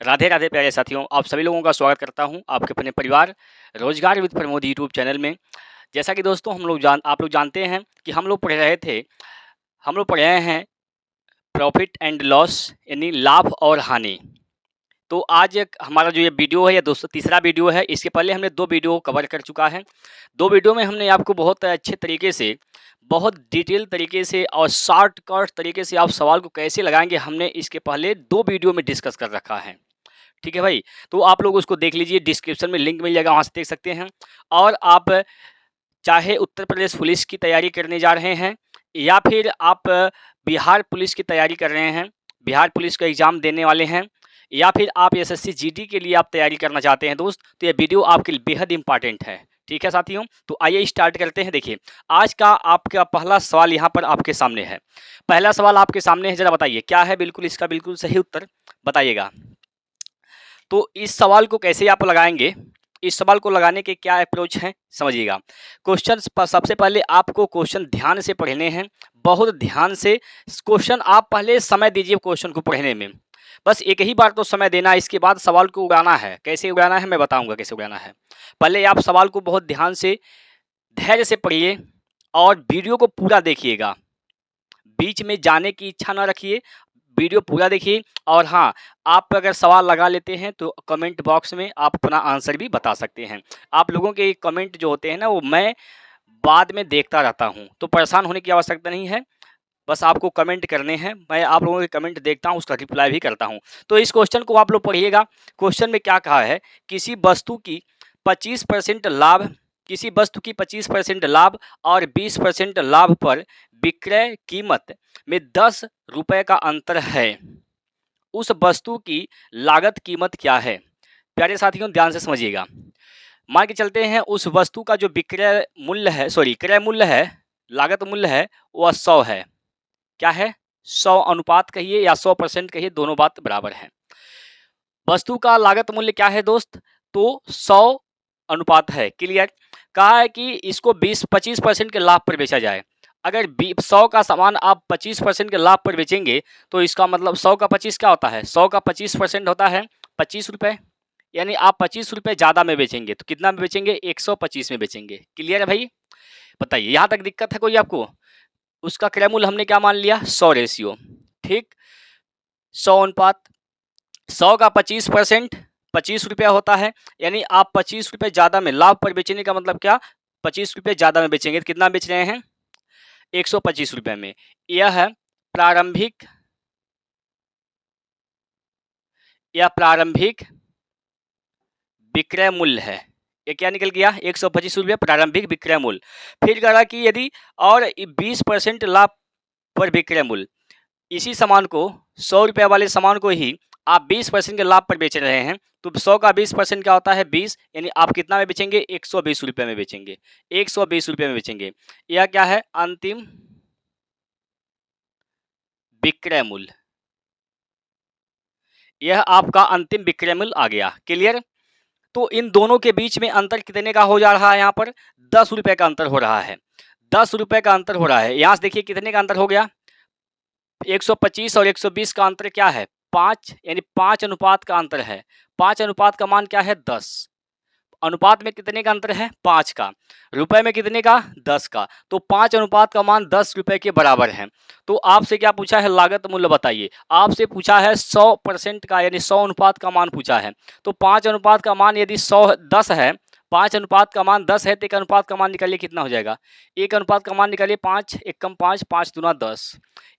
राधे राधे प्यारे साथियों, आप सभी लोगों का स्वागत करता हूं आपके अपने परिवार रोजगार विद प्रमोद यूट्यूब चैनल में। जैसा कि दोस्तों आप लोग जानते हैं कि हम लोग पढ़ रहे हैं प्रॉफिट एंड लॉस यानी लाभ और हानि। तो आज हमारा जो ये वीडियो है, ये दोस्तों तीसरा वीडियो है। इसके पहले हमने 2 वीडियो कवर कर चुका है। 2 वीडियो में हमने आपको बहुत अच्छे तरीके से, बहुत डिटेल तरीके से और शॉर्टकट तरीके से आप सवाल को कैसे लगाएंगे, हमने इसके पहले 2 वीडियो में डिस्कस कर रखा है। ठीक है भाई, तो आप लोग उसको देख लीजिए, डिस्क्रिप्शन में लिंक मिल जाएगा, वहाँ से देख सकते हैं। और आप चाहे उत्तर प्रदेश पुलिस की तैयारी करने जा रहे हैं या फिर आप बिहार पुलिस की तैयारी कर रहे हैं, बिहार पुलिस का एग्ज़ाम देने वाले हैं, या फिर आप एसएससी जीडी के लिए आप तैयारी करना चाहते हैं दोस्त, तो ये वीडियो आपके लिए बेहद इंपॉर्टेंट है। ठीक है साथियों, तो आइए स्टार्ट करते हैं। देखिए, आज का आपका पहला सवाल यहाँ पर आपके सामने है। पहला सवाल आपके सामने है, ज़रा बताइए क्या है बिल्कुल इसका बिल्कुल सही उत्तर बताइएगा। तो इस सवाल को कैसे आप लगाएंगे, इस सवाल को लगाने के क्या अप्रोच है समझिएगा। क्वेश्चन सबसे पहले आपको क्वेश्चन ध्यान से पढ़ने हैं, बहुत ध्यान से क्वेश्चन आप पहले समय दीजिए क्वेश्चन को पढ़ने में। बस एक ही बार तो समय देना है, इसके बाद सवाल को उड़ाना है। कैसे उड़ाना है मैं बताऊंगा कैसे उड़ाना है। पहले आप सवाल को बहुत ध्यान से धैर्य से पढ़िए और वीडियो को पूरा देखिएगा, बीच में जाने की इच्छा ना रखिए, वीडियो पूरा देखिए। और हाँ, आप अगर सवाल लगा लेते हैं तो कमेंट बॉक्स में आप अपना आंसर भी बता सकते हैं। आप लोगों के कमेंट जो होते हैं ना, वो मैं बाद में देखता रहता हूँ, तो परेशान होने की आवश्यकता नहीं है। बस आपको कमेंट करने हैं, मैं आप लोगों के कमेंट देखता हूँ, उसका रिप्लाई भी करता हूँ। तो इस क्वेश्चन को आप लोग पढ़िएगा। क्वेश्चन में क्या कहा है, किसी वस्तु की 25% लाभ, किसी वस्तु की 25% लाभ और 20% लाभ पर विक्रय कीमत में 10 रुपए का अंतर है, उस वस्तु की लागत कीमत क्या है। प्यारे साथियों ध्यान से समझिएगा। मान के चलते हैं उस वस्तु का जो विक्रय मूल्य है, क्रय मूल्य है, लागत मूल्य है, वह 100 है। क्या है, 100 अनुपात कहिए या 100% कहिए, दोनों बात बराबर है। वस्तु का लागत मूल्य क्या है दोस्त, तो 100 अनुपात है। क्लियर। कहा है कि इसको 25% के लाभ पर बेचा जाए। अगर 100 का सामान आप 25% के लाभ पर बेचेंगे तो इसका मतलब 100 का 25 क्या होता है, 100 का 25% होता है 25 रुपये। यानी आप 25 रुपये ज़्यादा में बेचेंगे तो कितना में बेचेंगे, 125 में बेचेंगे। क्लियर है भाई, बताइए यहाँ तक दिक्कत है कोई आपको। उसका क्रय मूल्य हमने क्या मान लिया, 100 रेशियो। ठीक, 100 अनुपात, 100 का 25% 25 रुपया होता है। यानी आप 25 रुपये ज़्यादा में, लाभ पर बेचने का मतलब क्या, 25 रुपये ज़्यादा में बेचेंगे तो कितना बेच रहे हैं, 125 रुपये में। यह है प्रारंभिक, यह प्रारंभिक विक्रय मूल्य है। ये क्या निकल गया, 125 रुपये प्रारंभिक विक्रय मूल्य। फिर कहा कि यदि और 20% लाभ पर विक्रय मूल्य, इसी सामान को 100 रुपये वाले सामान को ही आप 20% के लाभ पर बेच रहे हैं, तो 100 का 20% क्या होता है, 20। यानी आप कितना में बेचेंगे, 120 रुपये में बेचेंगे, 120 रुपये में बेचेंगे। यह क्या है, अंतिम विक्रय मूल्य। यह आपका अंतिम विक्रय मूल्य आ गया। क्लियर। तो इन दोनों के बीच में अंतर कितने का हो जा रहा है, यहाँ पर 10 रुपये का अंतर हो रहा है। 10 रुपये का अंतर हो रहा है। यहाँ से देखिए कितने का अंतर हो गया, 125 और 120 का अंतर क्या है, 5। यानी 5 अनुपात का अंतर है। 5 अनुपात का मान क्या है, 10। अनुपात में कितने का अंतर है, 5 का। रुपए में कितने का, 10 का। तो 5 अनुपात का मान 10 रुपए के बराबर है। तो आपसे क्या पूछा है, लागत मूल्य बताइए। आपसे पूछा है 100% का, यानी 100 अनुपात का मान पूछा है। तो 5 अनुपात का मान यदि 10 है, 5 अनुपात का मान 10 है, तो 1 अनुपात का मान निकालिए कितना हो जाएगा, 1 अनुपात का मान निकालिए 5, 1 कम 5, 5 दूना 10।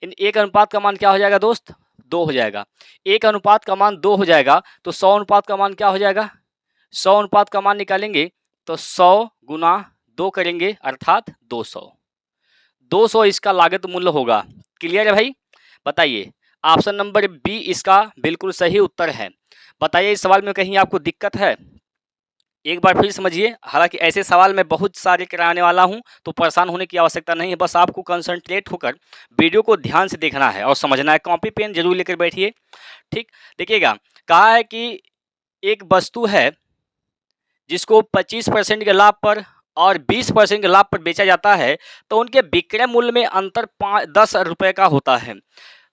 इन 1 अनुपात का मान क्या हो जाएगा दोस्त, 2 हो जाएगा। 1 अनुपात का मान 2 हो जाएगा तो 100 अनुपात का मान क्या हो जाएगा, 100 अनुपात का मान निकालेंगे तो 100 गुना 2 करेंगे अर्थात 200। 200 इसका लागत मूल्य होगा। क्लियर है भाई, बताइए। ऑप्शन नंबर बी इसका बिल्कुल सही उत्तर है। बताइए इस सवाल में कहीं आपको दिक्कत है, एक बार फिर समझिए। हालांकि ऐसे सवाल मैं बहुत सारे कराने वाला हूं, तो परेशान होने की आवश्यकता नहीं है। बस आपको कंसंट्रेट होकर वीडियो को ध्यान से देखना है और समझना है। कॉपी पेन जरूर लेकर बैठिए। ठीक, देखिएगा। कहा है कि एक वस्तु है जिसको 25% के लाभ पर और 20% के लाभ पर बेचा जाता है, तो उनके विक्रय मूल्य में अंतर 10 रुपये का होता है।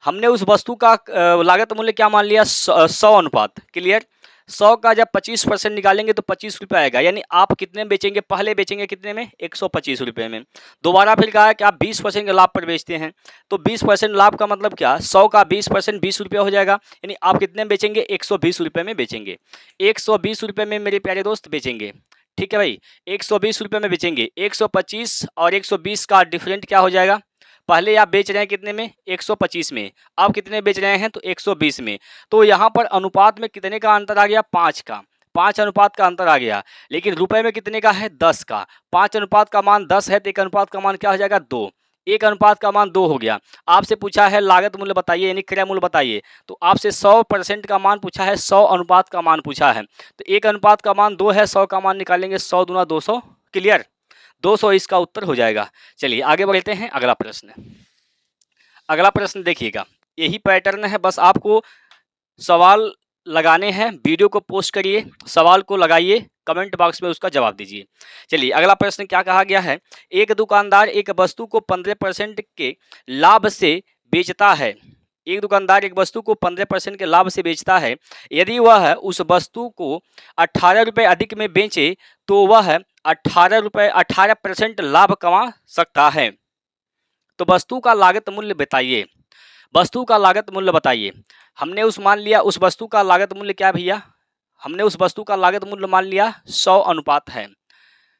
हमने उस वस्तु का लागत मूल्य क्या मान लिया, 100 अनुपात। क्लियर। 100 का जब 25% निकालेंगे तो 25 रुपये आएगा, यानी आप कितने में बेचेंगे, पहले बेचेंगे कितने में, 125 रुपये में। दोबारा फिर कहा है कि आप 20% के लाभ पर बेचते हैं, तो 20% लाभ का मतलब क्या, 100 का 20% 20 रुपये हो जाएगा, यानी आप कितने में बेचेंगे, 120 रुपये में बेचेंगे। 120 रुपये में मेरे प्यारे दोस्त बेचेंगे। ठीक है भाई, 120 रुपये में बेचेंगे। 125 और 120 का डिफरेंट क्या हो जाएगा, पहले आप बेच रहे हैं कितने में, 125 में, अब कितने बेच रहे हैं, तो 120 में। तो यहाँ पर अनुपात में कितने का अंतर आ गया, 5 का, 5 अनुपात का अंतर आ गया। लेकिन रुपए में कितने का है, 10 का। 5 अनुपात का मान 10 है तो 1 अनुपात का मान क्या हो जाएगा, 2। 1 अनुपात का मान 2 हो गया। आपसे पूछा है लागत मूल्य बताइए, यानी क्रय मूल्य बताइए, तो आपसे 100% का मान पूछा है, 100 अनुपात का मान पूछा है, तो 1 अनुपात का मान 2 है, 100 का मान निकालेंगे, 100 दूना 200। क्लियर, 200 इसका उत्तर हो जाएगा। चलिए आगे बढ़ते हैं, अगला प्रश्न। अगला प्रश्न देखिएगा, यही पैटर्न है, बस आपको सवाल लगाने हैं। वीडियो को पोस्ट करिए, सवाल को लगाइए, कमेंट बॉक्स में उसका जवाब दीजिए। चलिए अगला प्रश्न क्या कहा गया है, एक दुकानदार एक वस्तु को 15% के लाभ से बेचता है। एक दुकानदार एक वस्तु को 15% के लाभ से बेचता है। यदि वह उस वस्तु को 18 रुपये अधिक में बेचे तो वह 18% लाभ कमा सकता है। तो वस्तु का लागत मूल्य बताइए, वस्तु का लागत मूल्य बताइए। हमने उस मान लिया उस वस्तु का लागत मूल्य क्या भैया, हमने उस वस्तु का लागत मूल्य मान लिया 100 अनुपात है,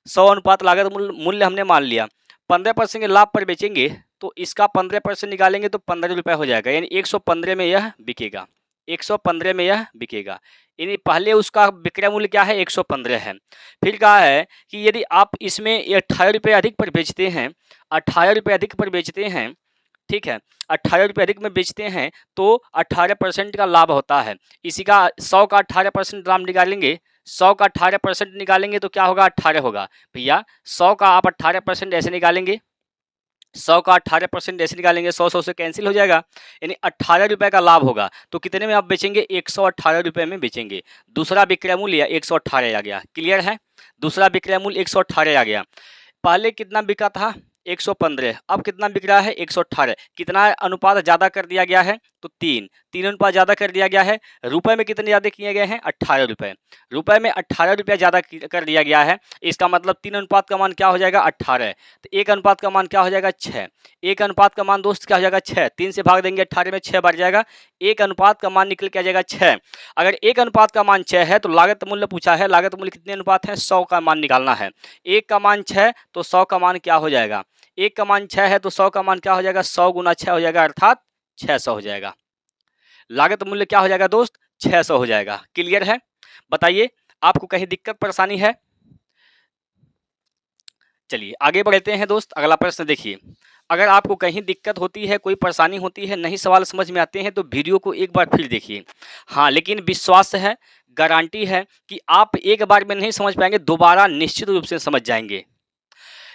100 अनुपात लागत मूल्य हमने मान लिया। 15% के लाभ पर बेचेंगे तो इसका 15% निकालेंगे तो 15 रुपये हो जाएगा, यानी 115 में यह बिकेगा, 115 में यह बिकेगा। यानी पहले उसका विक्रय मूल्य क्या है, 115 है। फिर कहा है कि यदि आप इसमें 18 रुपये अधिक पर बेचते हैं, 18 रुपये अधिक पर बेचते हैं, ठीक है, 18 रुपये अधिक में बेचते हैं तो 18% का लाभ होता है। इसी का 100 का 18% लाभ निकालेंगे, 100 का 18% निकालेंगे तो क्या होगा, 18 होगा। भैया 100 का आप 18% ऐसे निकालेंगे, 100 का 18% ऐसे निकालेंगे, 100 से कैंसिल हो जाएगा, यानी 18 रुपये का लाभ होगा। तो कितने में आप बेचेंगे, 118 रुपये में बेचेंगे। दूसरा विक्रय मूल्य 118 आ गया। क्लियर है, दूसरा विक्रय मूल्य 118 आ गया। पहले कितना बिका था, 115, अब कितना बिक रहा है, 118। कितना अनुपात ज़्यादा कर दिया गया है, तो 3 अनुपात ज़्यादा कर दिया गया है। रुपए में कितने ज़्यादा किए गए हैं, 18 रुपये। रुपए में 18 रुपया ज़्यादा कर दिया गया है, इसका मतलब 3 अनुपात का मान क्या हो जाएगा, 18। तो 1 अनुपात का मान क्या हो जाएगा, 6। 1 अनुपात का मान दोस्त क्या हो जाएगा, 6। 3 से भाग देंगे 18 में, 6 बार जाएगा, 1 अनुपात का मान निकल के आ जाएगा 6। अगर 1 अनुपात का मान 6 है तो लागत मूल्य पूछा है, लागत मूल्य कितने अनुपात है, 100 का मान निकालना है। 1 का मान 6 तो 100 का मान क्या हो जाएगा, 1 का मान 6 है तो 100 का मान क्या हो जाएगा, 100 गुना 6 हो जाएगा, अर्थात 600 हो जाएगा। लागत मूल्य क्या हो जाएगा दोस्त, 600 हो जाएगा। क्लियर है, बताइए आपको कहीं दिक्कत परेशानी है। चलिए आगे बढ़ते हैं दोस्त, अगला प्रश्न देखिए। अगर आपको कहीं दिक्कत होती है, कोई परेशानी होती है, नहीं सवाल समझ में आते हैं तो वीडियो को एक बार फिर देखिए। हाँ, लेकिन विश्वास है, गारंटी है कि आप एक बार में नहीं समझ पाएंगे, दोबारा निश्चित रूप से समझ जाएंगे।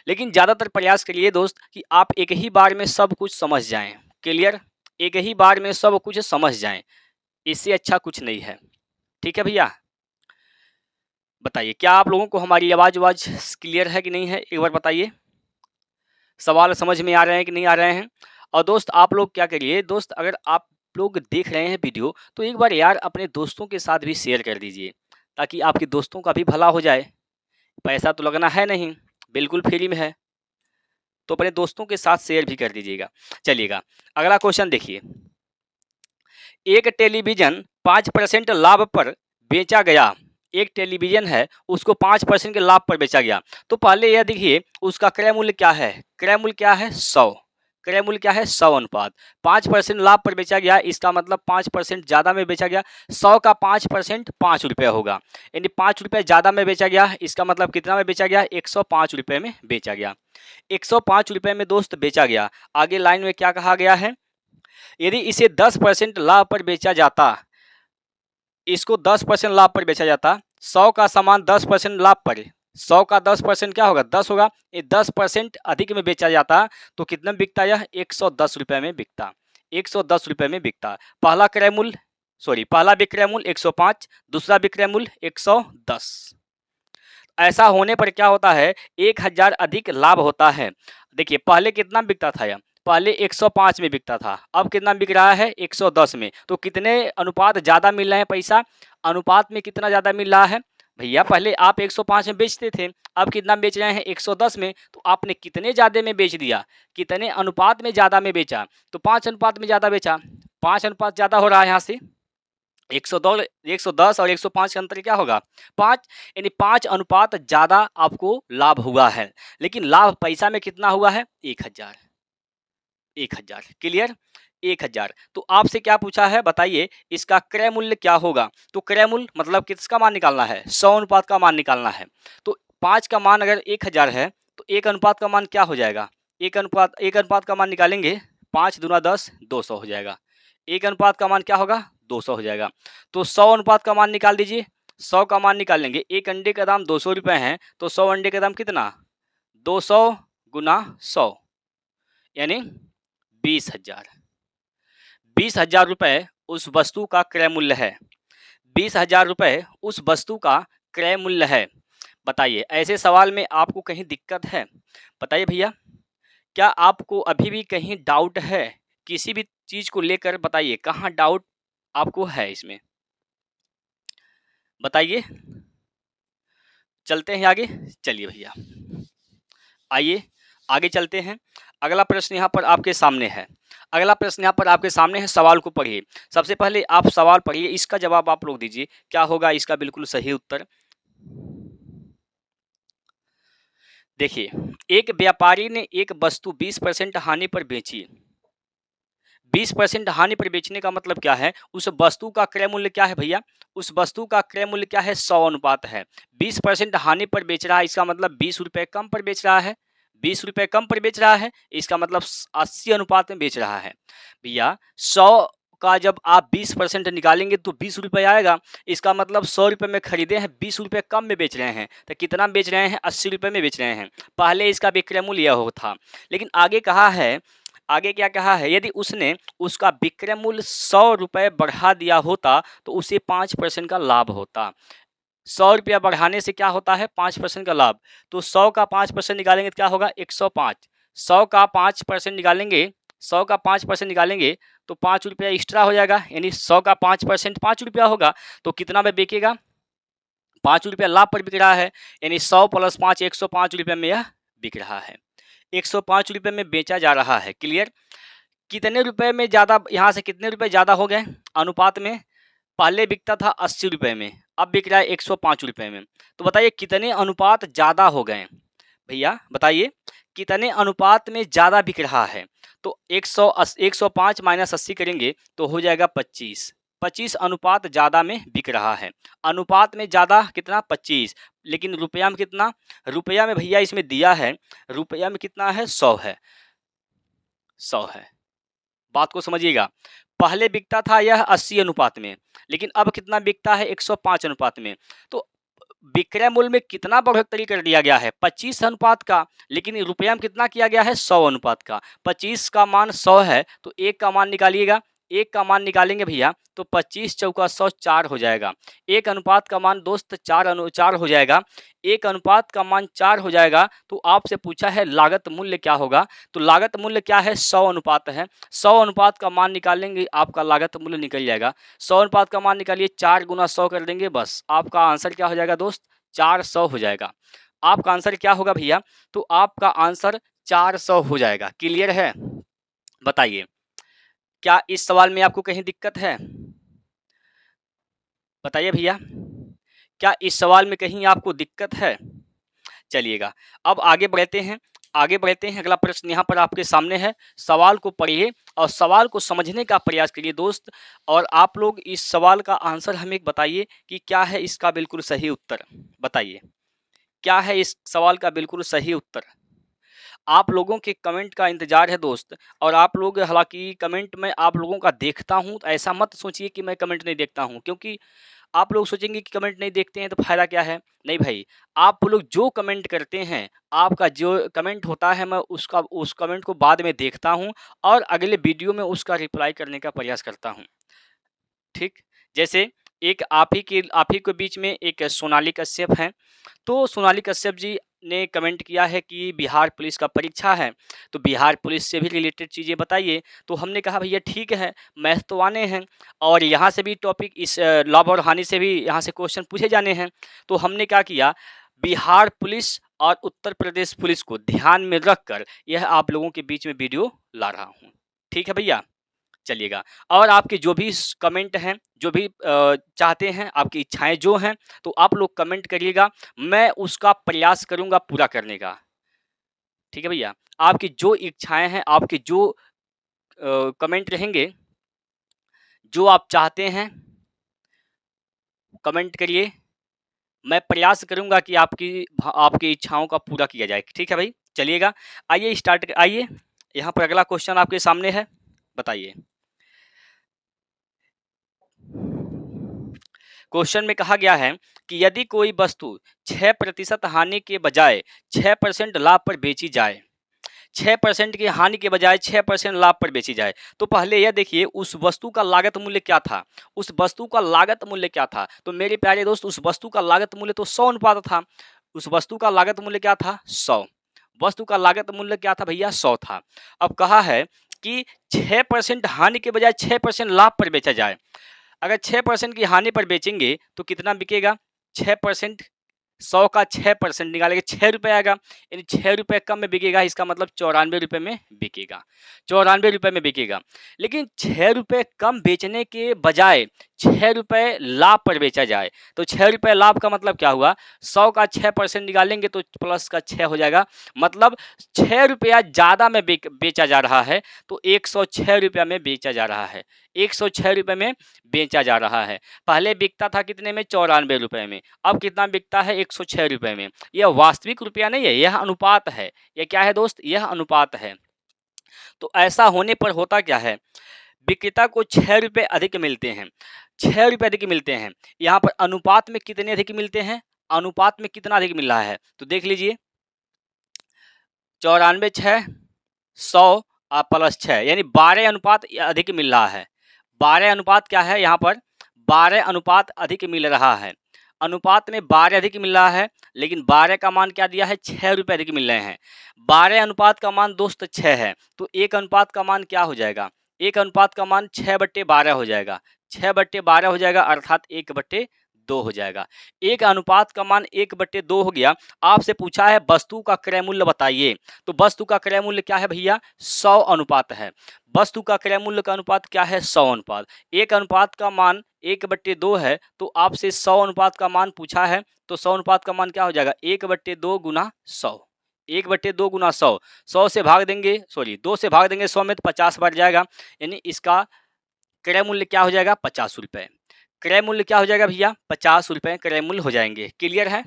लेकिन ज़्यादातर प्रयास करिए दोस्त कि आप एक ही बार में सब कुछ समझ जाएं। क्लियर, एक ही बार में सब कुछ समझ जाएं, इससे अच्छा कुछ नहीं है। ठीक है भैया, बताइए क्या आप लोगों को हमारी आवाज़ क्लियर है कि नहीं है, एक बार बताइए। सवाल समझ में आ रहे हैं कि नहीं आ रहे हैं। और दोस्त आप लोग क्या करिए दोस्त, अगर आप लोग देख रहे हैं वीडियो तो एक बार यार अपने दोस्तों के साथ भी शेयर कर दीजिए, ताकि आपके दोस्तों का भी भला हो जाए। पैसा तो लगना है नहीं, बिल्कुल फ्री में है, तो अपने दोस्तों के साथ शेयर भी कर दीजिएगा। चलिएगा अगला क्वेश्चन देखिए। एक टेलीविज़न 5% लाभ पर बेचा गया, एक टेलीविज़न है उसको 5% के लाभ पर बेचा गया। तो पहले यह देखिए उसका क्रय मूल्य क्या है, क्रय मूल्य क्या है, 100। क्रय मूल्य क्या है, 100 अनुपात 5% लाभ पर बेचा गया, इसका मतलब 5% ज़्यादा में बेचा गया। 100 का 5% 5 रुपये होगा, यानी 5 रुपये ज़्यादा में बेचा गया, इसका मतलब कितना में बेचा गया, 105 रुपये में बेचा गया। 105 रुपये में दोस्त बेचा गया। आगे लाइन में क्या कहा गया है, यदि इसे 10% लाभ पर बेचा जाता, इसको 10% लाभ पर बेचा जाता, 100 का सामान 10% लाभ पर, 100 का 10% क्या होगा, 10 होगा, ये 10% अधिक में बेचा जाता तो कितना बिकता, यह 110 रुपये में बिकता, 110 रुपये में बिकता। पहला क्रय मूल्य पहला विक्रय मूल्य 105, दूसरा विक्रय मूल्य 110। ऐसा होने पर क्या होता है, 1000 अधिक लाभ होता है। देखिए पहले कितना बिकता था, यह पहले 105 में बिकता था, अब कितना बिक रहा है 110 में। तो कितने अनुपात ज़्यादा मिल रहे हैं पैसा, अनुपात में कितना ज़्यादा मिल रहा है भैया? पहले आप 105 में बेचते थे, अब कितना बेच रहे हैं 110 में। तो आपने कितने ज़्यादा में बेच दिया, कितने अनुपात में ज़्यादा में बेचा? तो 5 अनुपात में ज़्यादा बेचा। 5 अनुपात ज़्यादा हो रहा है यहाँ से। 110 और 105 का अंतर क्या होगा 5, यानी 5 अनुपात ज़्यादा आपको लाभ हुआ है। लेकिन लाभ पैसा में कितना हुआ है 1000। 1000 क्लियर, 1000। तो आपसे क्या पूछा है बताइए, इसका क्रय मूल्य क्या होगा? तो क्रय मूल्य मतलब किसका मान निकालना है, 100 अनुपात का मान निकालना है। तो 5 का मान अगर 1000 है तो 1 अनुपात का मान क्या हो जाएगा, 1 अनुपात का मान निकालेंगे, 5 दूना 10, 200 हो जाएगा। 1 अनुपात का मान क्या होगा 200 हो जाएगा। तो 100 अनुपात का मान निकाल दीजिए। 100 का मान निकालेंगे, एक अंडे का दाम 200 रुपये है, तो 100 अंडे का दाम कितना 200 गुना 100 यानी 20,000। 20,000 रुपये उस वस्तु का क्रय मूल्य है। 20,000 रुपये उस वस्तु का क्रय मूल्य है। बताइए ऐसे सवाल में आपको कहीं दिक्कत है? बताइए भैया, क्या आपको अभी भी कहीं डाउट है किसी भी चीज़ को लेकर? बताइए कहाँ डाउट आपको है इसमें, बताइए। चलते हैं आगे, चलिए भैया आइए आगे चलते हैं। अगला प्रश्न यहाँ पर आपके सामने है। अगला प्रश्न यहाँ पर आपके सामने है, सवाल को पढ़िए। सबसे पहले आप सवाल पढ़िए, इसका जवाब आप लोग दीजिए, क्या होगा इसका बिल्कुल सही उत्तर। देखिए, एक व्यापारी ने एक वस्तु 20% हानि पर बेची। 20% हानि पर बेचने का मतलब क्या है, उस वस्तु का क्रय मूल्य क्या है भैया, उस वस्तु का क्रय मूल्य क्या है 100 अनुपात है। 20% हानि पर बेच रहा है, इसका मतलब 20 रुपये कम पर बेच रहा है। 20 रुपये कम पर बेच रहा है, इसका मतलब 80 अनुपात में बेच रहा है। भैया 100 का जब आप 20% निकालेंगे तो 20 रुपये आएगा, इसका मतलब 100 रुपये में खरीदे हैं, 20 रुपये कम में बेच रहे हैं, तो कितना बेच रहे हैं 80 रुपये में बेच रहे हैं। पहले इसका विक्रय मूल्य यह हो था, लेकिन आगे कहा है, आगे क्या कहा है, यदि उसने उसका विक्रय मूल्य 100 रुपये बढ़ा दिया होता तो उसे 5% का लाभ होता। 100 रुपया बढ़ाने से क्या होता है 5% का लाभ। तो 100 का 5% निकालेंगे तो क्या होगा 105। 100 का 5% निकालेंगे, 100 का 5% निकालेंगे तो 5 रुपया एक्स्ट्रा हो जाएगा, यानी 100 का 5% 5 रुपया होगा। तो कितना में बिकेगा 5 रुपया लाभ पर बिक रहा है, यानी 100 + 5 105 रुपये में यह बिक रहा है। 105 रुपये में बेचा जा रहा है। क्लियर, कितने रुपए में ज़्यादा, यहाँ से कितने रुपए ज़्यादा हो गए अनुपात में? पहले बिकता था 80 रुपये में, अब बिक रहा है 105 रुपये में। तो बताइए कितने अनुपात ज़्यादा हो गए भैया, बताइए कितने अनुपात में ज़्यादा बिक रहा है? तो 105 - 80 करेंगे तो हो जाएगा 25। 25 अनुपात ज़्यादा में बिक रहा है। अनुपात में ज़्यादा कितना 25, लेकिन रुपया में कितना, रुपया में भैया इसमें दिया है, रुपया में कितना है 100 है, 100 है। बात को समझिएगा, पहले बिकता था यह 80 अनुपात में, लेकिन अब कितना बिकता है 105 अनुपात में। तो विक्रय मूल्य में कितना बढ़ोतरी कर दिया गया है 25 अनुपात का, लेकिन रुपया में कितना किया गया है 100 अनुपात का। 25 का मान 100 है तो 1 का मान निकालिएगा, 1 का मान निकालेंगे भैया तो 25 चौका 100 4 हो जाएगा। 1 अनुपात का मान दोस्त 4 हो जाएगा। 1 अनुपात का मान 4 हो जाएगा। तो आपसे पूछा है लागत मूल्य क्या होगा, तो लागत मूल्य क्या है 100 अनुपात है। 100 अनुपात का मान निकालेंगे आपका लागत मूल्य निकल जाएगा। 100 अनुपात का मान निकालिए, 4 गुना 100 कर देंगे, बस आपका आंसर क्या हो जाएगा दोस्त 400 हो जाएगा। आपका आंसर क्या होगा भैया, तो आपका आंसर 400 हो जाएगा। क्लियर है, बताइए क्या इस सवाल में आपको कहीं दिक्कत है? बताइए भैया, क्या इस सवाल में कहीं आपको दिक्कत है? चलिएगा अब आगे बढ़ते हैं, आगे बढ़ते हैं। अगला प्रश्न यहाँ पर आपके सामने है, सवाल को पढ़िए और सवाल को समझने का प्रयास करिए दोस्त, और आप लोग इस सवाल का आंसर हमें बताइए कि क्या है इसका बिल्कुल सही उत्तर। बताइए क्या है इस सवाल का बिल्कुल सही उत्तर। आप लोगों के कमेंट का इंतज़ार है दोस्त, और आप लोग, हालांकि कमेंट में आप लोगों का देखता हूं, तो ऐसा मत सोचिए कि मैं कमेंट नहीं देखता हूं, क्योंकि आप लोग सोचेंगे कि कमेंट नहीं देखते हैं तो फ़ायदा क्या है। नहीं भाई, आप लोग जो कमेंट करते हैं, आपका जो कमेंट होता है, मैं उस कमेंट को बाद में देखता हूं और अगले वीडियो में उसका रिप्लाई करने का प्रयास करता हूं। ठीक, जैसे एक आप ही के बीच में एक सोनाली कश्यप हैं, तो सोनाली कश्यप जी ने कमेंट किया है कि बिहार पुलिस का परीक्षा है, तो बिहार पुलिस से भी रिलेटेड चीज़ें बताइए। तो हमने कहा भैया ठीक है, मैथ तो आने हैं और यहाँ से भी टॉपिक इस लाभ और हानि से भी यहाँ से क्वेश्चन पूछे जाने हैं। तो हमने क्या किया, बिहार पुलिस और उत्तर प्रदेश पुलिस को ध्यान में रखकर यह आप लोगों के बीच में वीडियो ला रहा हूँ। ठीक है भैया, चलिएगा। और आपके जो भी कमेंट हैं, जो भी चाहते हैं, आपकी इच्छाएं जो हैं, तो आप लोग कमेंट करिएगा, मैं उसका प्रयास करूंगा पूरा करने का। ठीक है भैया, आपकी जो इच्छाएं हैं, आपके जो कमेंट रहेंगे, जो आप चाहते हैं कमेंट करिए, मैं प्रयास करूंगा कि आपकी इच्छाओं का पूरा किया जाए। ठीक है भाई, चलिएगा, आइए स्टार्ट। आइए, यहाँ पर अगला क्वेश्चन आपके सामने है, बताइए। क्वेश्चन में कहा गया है कि यदि कोई वस्तु 6% हानि के बजाय 6% लाभ पर बेची जाए, 6% की हानि के बजाय 6% लाभ पर बेची जाए, तो पहले यह देखिए उस वस्तु का लागत मूल्य क्या था। उस वस्तु का लागत मूल्य क्या था? तो मेरे प्यारे दोस्त, उस वस्तु का लागत मूल्य तो 100 अनुपात था। उस वस्तु का लागत मूल्य क्या था? 100। वस्तु का लागत मूल्य क्या था भैया? 100 था। अब कहा है कि 6% हानि के बजाय 6% लाभ पर बेचा जाए। अगर 6% की हानि पर बेचेंगे तो कितना बिकेगा? 6%, 100 का 6% निकालेंगे, 6 रुपये आएगा, यानी 6 रुपये कम में बिकेगा। इसका मतलब 94 रुपये में बिकेगा, 94 रुपये में बिकेगा। लेकिन 6 रुपये कम बेचने के बजाय 6 रुपये लाभ पर बेचा जाए, तो 6 रुपये लाभ का मतलब क्या हुआ? 100 का 6% निकालेंगे तो प्लस का 6 हो जाएगा, मतलब 6 रुपया ज़्यादा में बेचा जा रहा है, तो 106 रुपया में बेचा जा रहा है, 106 रुपये में बेचा जा रहा है। पहले बिकता था कितने में? 94 रुपये में। अब कितना बिकता है? 106 रुपये में। यह वास्तविक रुपया नहीं है, यह अनुपात है। यह क्या है दोस्त? यह अनुपात है। तो ऐसा होने पर होता क्या है, विक्रेता को 6 रुपये अधिक मिलते हैं, 6 रुपये अधिक मिलते हैं। यहाँ पर अनुपात में कितने अधिक मिलते हैं? अनुपात में कितना अधिक मिल रहा है? तो देख लीजिए, 94 6 100 प्लस 6, यानी 12 अनुपात अधिक मिल रहा है। 12 अनुपात क्या है यहाँ पर? 12 अनुपात अधिक मिल रहा है। अनुपात में 12 अधिक मिल रहा है, लेकिन 12 का मान क्या दिया है? 6 रुपये अधिक मिल रहे हैं। 12 अनुपात का मान दोस्त 6 है, तो 1 अनुपात का मान क्या हो जाएगा? 1 अनुपात का मान 6/12 हो जाएगा, 6/12 हो जाएगा, अर्थात 1/2 हो जाएगा। 1 अनुपात का मान 1/2 हो गया। आपसे पूछा है वस्तु का क्रय मूल्य बताइए, तो वस्तु का क्रय मूल्य क्या है भैया? 100 अनुपात है। वस्तु का क्रय मूल्य का अनुपात क्या है? 100 अनुपात। 1 अनुपात का मान 1/2 है, तो आपसे 100 अनुपात का मान पूछा है, तो 100 अनुपात का मान क्या हो जाएगा? 1/2 गुना 100, 1/2 गुना 100, 100 से भाग देंगे, 2 से भाग देंगे 100 में, तो 50 बढ़ जाएगा, यानी इसका क्रय मूल्य क्या हो जाएगा? 50 रुपये। क्रय मूल्य क्या हो जाएगा भैया? 50 रुपये क्रय मूल्य हो जाएंगे। क्लियर है?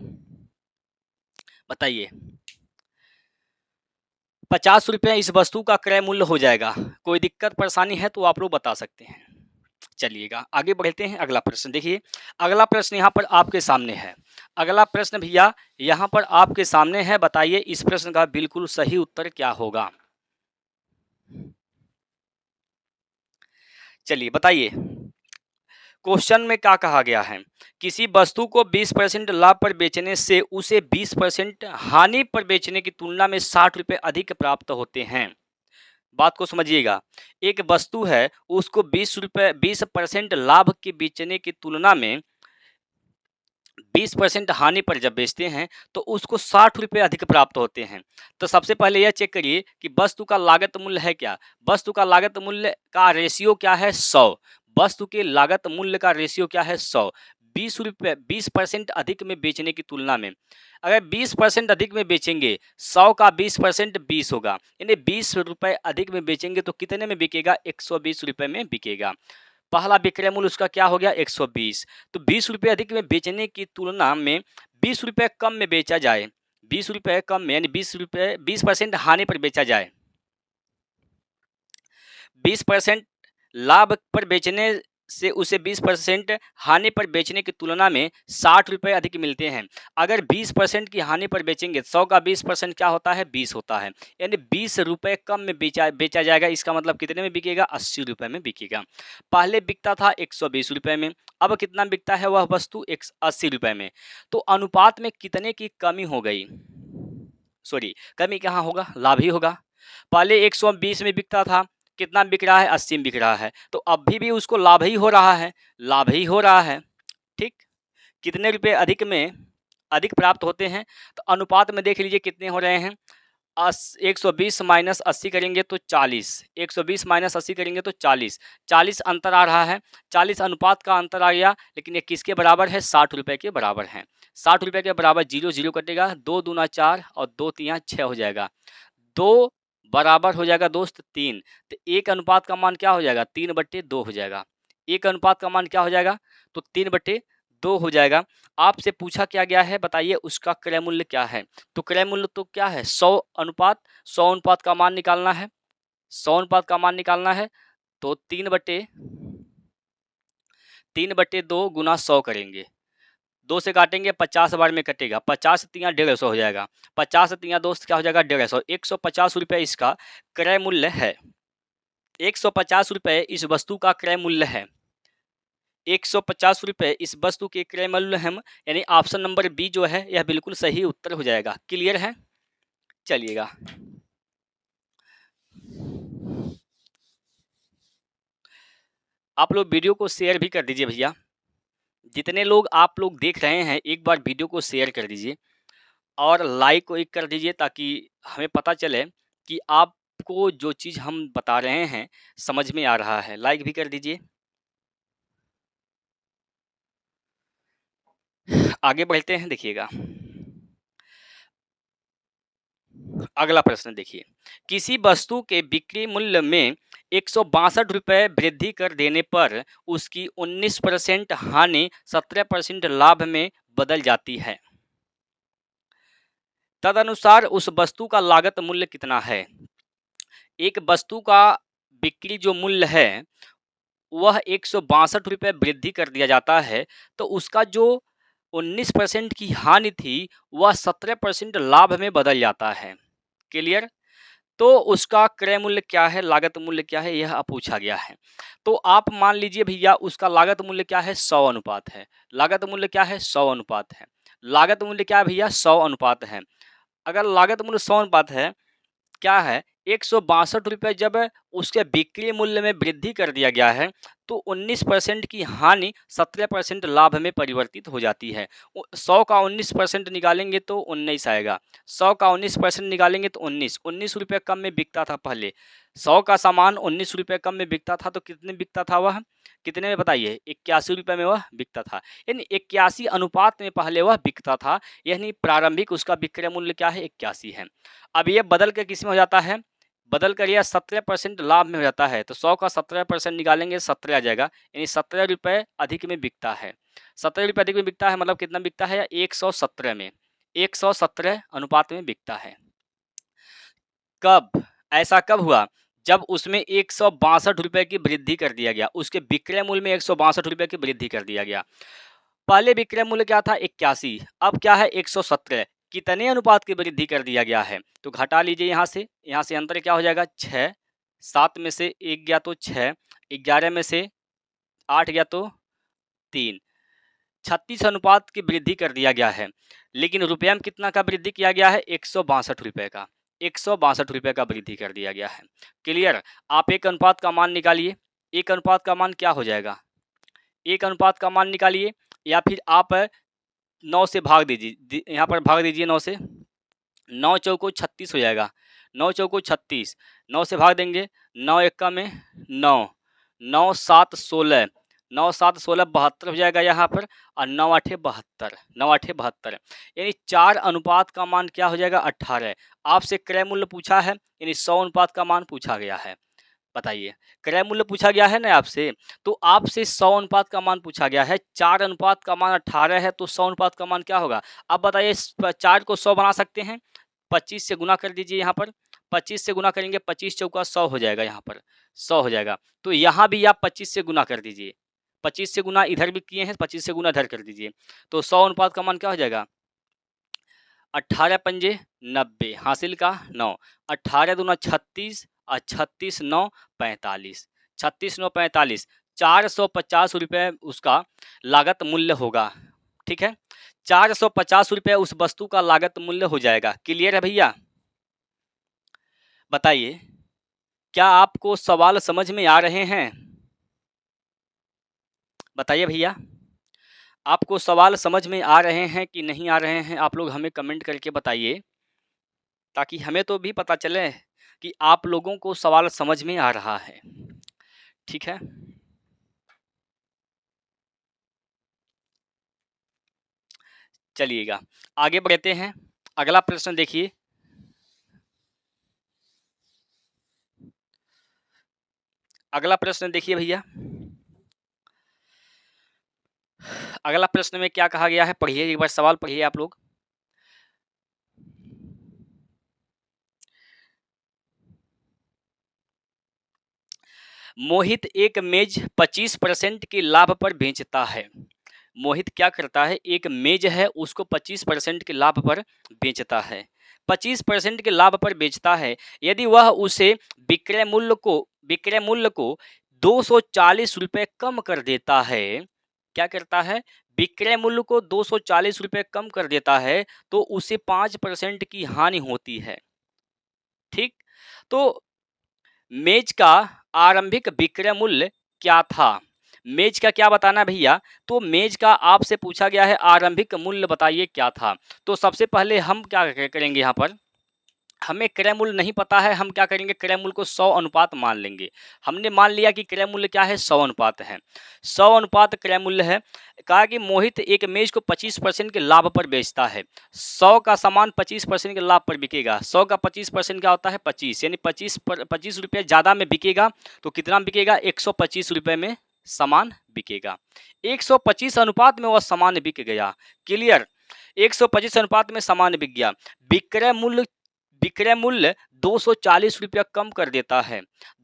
बताइए, 50 रुपये इस वस्तु का क्रय मूल्य हो जाएगा। कोई दिक्कत परेशानी है तो आप लोग बता सकते हैं। चलिएगा, आगे बढ़ते हैं। अगला प्रश्न देखिए, अगला प्रश्न यहाँ पर आपके सामने है। अगला प्रश्न भैया यहाँ पर आपके सामने है, बताइए इस प्रश्न का बिल्कुल सही उत्तर क्या होगा? चलिए बताइए, क्वेश्चन में क्या कहा गया है? किसी वस्तु को 20% लाभ पर बेचने से उसे 20% हानि पर बेचने की तुलना में 60 रुपये अधिक प्राप्त होते हैं। बात को समझिएगा, एक वस्तु है, उसको 20% लाभ के बेचने की तुलना में 20% हानि पर जब बेचते हैं तो उसको 60 रुपये अधिक प्राप्त होते हैं। तो सबसे पहले यह चेक करिए कि वस्तु का लागत मूल्य है क्या? वस्तु का लागत मूल्य का रेशियो क्या है? 100। वस्तु के लागत मूल्य का रेशियो क्या है? 100। 20% अधिक में बेचने की तुलना में, अगर 20% अधिक में बेचेंगे, 100 का 20% 20 होगा, यानी 20 रुपये अधिक में बेचेंगे तो कितने में बिकेगा? 120 रुपये में बिकेगा। पहला विक्रय मूल्य उसका क्या हो गया? 120। तो 20 रुपये अधिक में बेचने की तुलना में 20 रुपये कम में बेचा जाए, 20 रुपये कम में, यानी 20% हानि पर बेचा जाए, 20% लाभ पर बेचने से उसे 20% हानि पर बेचने की तुलना में 60 रुपये अधिक मिलते हैं। अगर 20% की हानि पर बेचेंगे, 100 का 20% क्या होता है? 20 होता है, यानी 20 रुपये कम में बेचा जाएगा। इसका मतलब कितने में बिकेगा? 80 रुपये में बिकेगा। पहले बिकता था 120 रुपये में, अब कितना बिकता है वह वस्तु? 80 रुपये में। तो अनुपात में कितने की कमी हो गई? सॉरी कमी कहाँ होगा, लाभ ही होगा। पहले 120 में बिकता था, कितना बिक रहा है, 80 में बिक रहा है, तो अभी भी उसको लाभ ही हो रहा है, लाभ ही हो रहा है। ठीक, कितने रुपए अधिक में अधिक प्राप्त होते हैं, तो अनुपात में देख लीजिए कितने हो रहे हैं। 120 माइनस 80 करेंगे तो 40, 120 माइनस 80 करेंगे तो 40, 40 अंतर आ रहा है, 40 अनुपात का अंतर आ गया, लेकिन ये किसके बराबर है, 60 रुपये के बराबर है। 60 रुपये के बराबर, जीरो जीरो कटेगा, 2 दूना 4 और 2 तिया 6 हो जाएगा, 2 बराबर हो जाएगा दोस्त 3, तो एक अनुपात का मान क्या हो जाएगा, 3/2 हो जाएगा। एक अनुपात का मान क्या हो जाएगा, तो 3/2 हो जाएगा। आपसे पूछा क्या गया है, बताइए उसका क्रय मूल्य क्या है, तो क्रय मूल्य तो क्या है, 100 अनुपात, 100 अनुपात का मान निकालना है, 100 अनुपात का मान निकालना है, तो 3/2 गुना 100 करेंगे, 2 से काटेंगे 50 बार में कटेगा, 50 तिया 150 हो जाएगा, 50 तिया दोस्त क्या हो जाएगा, 150, 150 रुपये इसका क्रय मूल्य है। 150 रुपये इस वस्तु का क्रय मूल्य है। 150 रुपये इस वस्तु के क्रय मूल्य हम, यानी ऑप्शन नंबर बी जो है यह बिल्कुल सही उत्तर हो जाएगा। क्लियर है, चलिएगा। आप लोग वीडियो को शेयर भी कर दीजिए भैया, जितने लोग आप लोग देख रहे हैं एक बार वीडियो को शेयर कर दीजिए और लाइक को एक कर दीजिए, ताकि हमें पता चले कि आपको जो चीज़ हम बता रहे हैं समझ में आ रहा है। लाइक भी कर दीजिए। आगे बढ़ते हैं, देखिएगा अगला प्रश्न देखिए, किसी वस्तु के बिक्री मूल्य में 162 रुपये वृद्धि कर देने पर उसकी 19% हानि 17% लाभ में बदल जाती है। तदनुसार उस वस्तु का लागत मूल्य कितना है। एक वस्तु का बिक्री जो मूल्य है वह 162 रुपये वृद्धि कर दिया जाता है, तो उसका जो 19% की हानि थी वह 17% लाभ में बदल जाता है। क्लियर, तो उसका क्रय मूल्य क्या है, लागत मूल्य क्या है, यह पूछा गया है। तो आप मान लीजिए भैया उसका लागत मूल्य क्या है, 100 अनुपात है। लागत मूल्य क्या है, 100 अनुपात है। लागत मूल्य क्या है भैया, 100 अनुपात है। अगर लागत मूल्य 100 अनुपात है, क्या है, 162 रुपये जब उसके बिक्री मूल्य में वृद्धि कर दिया गया है, तो 19% की हानि 17% लाभ में परिवर्तित हो जाती है। 100 का 19% निकालेंगे तो 19 आएगा, 100 का 19% निकालेंगे तो 19 रुपये कम में बिकता था पहले। 100 का सामान 19 रुपये कम में बिकता था, तो कितने बिकता था वह, कितने में बताइए, 81 रुपये में वह बिकता था, यानी 81 अनुपात में पहले वह बिकता था, यानी प्रारंभिक उसका विक्रय मूल्य क्या है, 81 है। अब ये बदल के किस में हो जाता है, बदल कर यह 17% लाभ में हो जाता है, तो 100 का 17% निकालेंगे 17 आ जाएगा, यानी 17 रुपये अधिक में बिकता है। 17 रुपये अधिक में बिकता है मतलब कितना बिकता है, 117 में, 117 अनुपात में बिकता है। कब, ऐसा कब हुआ, जब उसमें 162 रुपये की वृद्धि कर दिया गया, उसके विक्रय मूल्य में 162 रुपये की वृद्धि कर दिया गया। पहले विक्रय मूल्य क्या था, 81, अब क्या है 117, कितने अनुपात की वृद्धि कर दिया गया है, तो घटा लीजिए यहाँ से अंतर क्या हो जाएगा, 6, 7 में से 1 गया तो 6, 11 में से 8 गया तो 3, 36 अनुपात की वृद्धि कर दिया गया है। लेकिन रुपये में कितना का वृद्धि किया गया है, 162 रुपये का, 162 रुपये का वृद्धि कर दिया गया है। क्लियर, आप एक अनुपात का मान निकालिए, एक अनुपात का मान क्या हो जाएगा, एक अनुपात का मान निकालिए, या फिर आप 9 से भाग दीजिए, यहाँ पर भाग दीजिए 9 से, 9 चौको 36 हो जाएगा, 9 चौको 36, 9 से भाग देंगे, 9 एक्का में 9, 9 7 16, 9 7 16 72 हो जाएगा यहाँ पर, और 9 8 72, 9 8 72, यानी 4 अनुपात का मान क्या हो जाएगा, 18। आपसे क्रय मूल्य पूछा है, यानी 100 अनुपात का मान पूछा गया है। बताइए, क्रय मूल्य पूछा गया है ना आपसे, तो आपसे 100 अनुपात का मान पूछा गया है, 4 अनुपात का मान 18 है, तो 100 अनुपात का मान क्या होगा। अब बताइए 4 को 100 बना सकते हैं, 25 से गुना कर दीजिए, यहाँ पर 25 से गुना करेंगे, 25 चौका 100 हो जाएगा, यहाँ पर 100 हो जाएगा, तो यहाँ भी आप 25 से गुना कर दीजिए, 25 से गुना इधर भी किए हैं, 25 से गुना इधर कर दीजिए, तो 100 अनुपात का मान क्या हो जाएगा, 18 पंजे 90, हासिल का 9, 18 दूना 36 और 36 9 45, 36 9 45, 450 रुपये उसका लागत मूल्य होगा। ठीक है, 450 रुपये उस वस्तु का लागत मूल्य हो जाएगा। क्लियर है भैया? बताइए, क्या आपको सवाल समझ में आ रहे हैं? बताइए भैया, आपको सवाल समझ में आ रहे हैं कि नहीं आ रहे हैं? आप लोग हमें कमेंट करके बताइए, ताकि हमें तो भी पता चले कि आप लोगों को सवाल समझ में आ रहा है। ठीक है, चलिएगा आगे बढ़ते हैं। अगला प्रश्न देखिए, अगला प्रश्न देखिए भैया, अगला प्रश्न में क्या कहा गया है, पढ़िए एक बार सवाल पढ़िए आप लोग। मोहित एक मेज 25% के लाभ पर बेचता है। मोहित क्या करता है, एक मेज है उसको 25% के लाभ पर बेचता है। 25% के लाभ पर बेचता है। यदि वह उसे विक्रय मूल्य को 240 रुपये कम कर देता है, क्या करता है, विक्रय मूल्य को 240 रुपये कम कर देता है, तो उसे 5% की हानि होती है। ठीक, तो मेज का आरंभिक विक्रय मूल्य क्या था? मेज का क्या बताना भैया? तो मेज का आपसे पूछा गया है आरंभिक मूल्य बताइए क्या था। तो सबसे पहले हम क्या करेंगे, यहाँ पर हमें क्रय मूल्य नहीं पता है, हम क्या करेंगे, क्रय मूल्य को 100 अनुपात मान लेंगे। हमने मान लिया कि क्रय मूल्य क्या है, 100 अनुपात है। 100 अनुपात क्रय मूल्य है। कहा कि मोहित एक मेज को 25% के लाभ पर बेचता है। 100 का सामान 25% के लाभ पर बिकेगा। 100 का 25% क्या होता है, 25, यानी 25 रुपये ज़्यादा में बिकेगा। तो कितना बिकेगा, 125 रुपये में सामान बिकेगा। 125 अनुपात में वह सामान बिक गया। क्लियर, 125 अनुपात में सामान बिक गया। विक्रय मूल्य 240 रुपया कम कर देता है।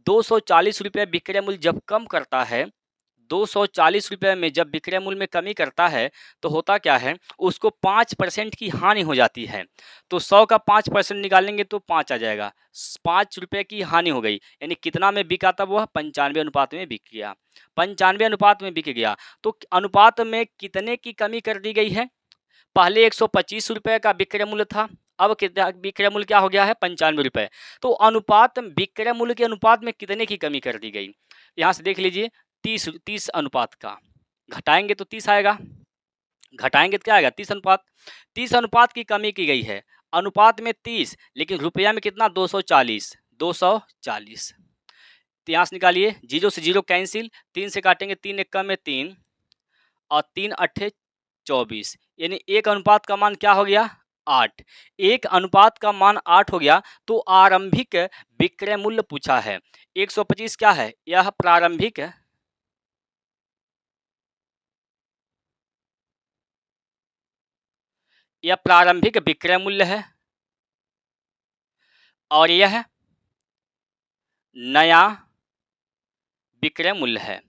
240 रुपये विक्रय मूल्य जब कम करता है, 240 रुपये में जब विक्रय मूल्य में कमी करता है, तो होता क्या है, उसको 5% की हानि हो जाती है। तो 100 का 5% निकालेंगे तो 5 आ जाएगा। 5 रुपये की हानि हो गई, यानी कितना में बिका, तब वह 95 अनुपात में बिक गया। 95 अनुपात में बिक गया। तो अनुपात में कितने की कमी कर दी गई है? पहले 125 रुपये का विक्रय मूल्य था, अब कितना विक्रय मूल्य क्या हो गया है, 95 रुपये। तो अनुपात, विक्रय मूल्य के अनुपात में कितने की कमी कर दी गई? यहाँ से देख लीजिए, 30 अनुपात का, घटाएंगे तो 30 आएगा, घटाएंगे तो क्या आएगा, 30 अनुपात। 30 अनुपात की कमी की गई है, अनुपात में 30, लेकिन रुपया में कितना, 240। 240 तो यहाँ से निकालिए, 0 से 0 कैंसिल, 3 से काटेंगे, 3 एक कम में 3 और 3 अट्ठे 24, यानी एक अनुपात का मान क्या हो गया, 8। एक अनुपात का मान 8 हो गया। तो आरंभिक विक्रय मूल्य पूछा है 125, क्या है, यह प्रारंभिक है, यह प्रारंभिक विक्रय मूल्य है और यह नया विक्रय मूल्य है।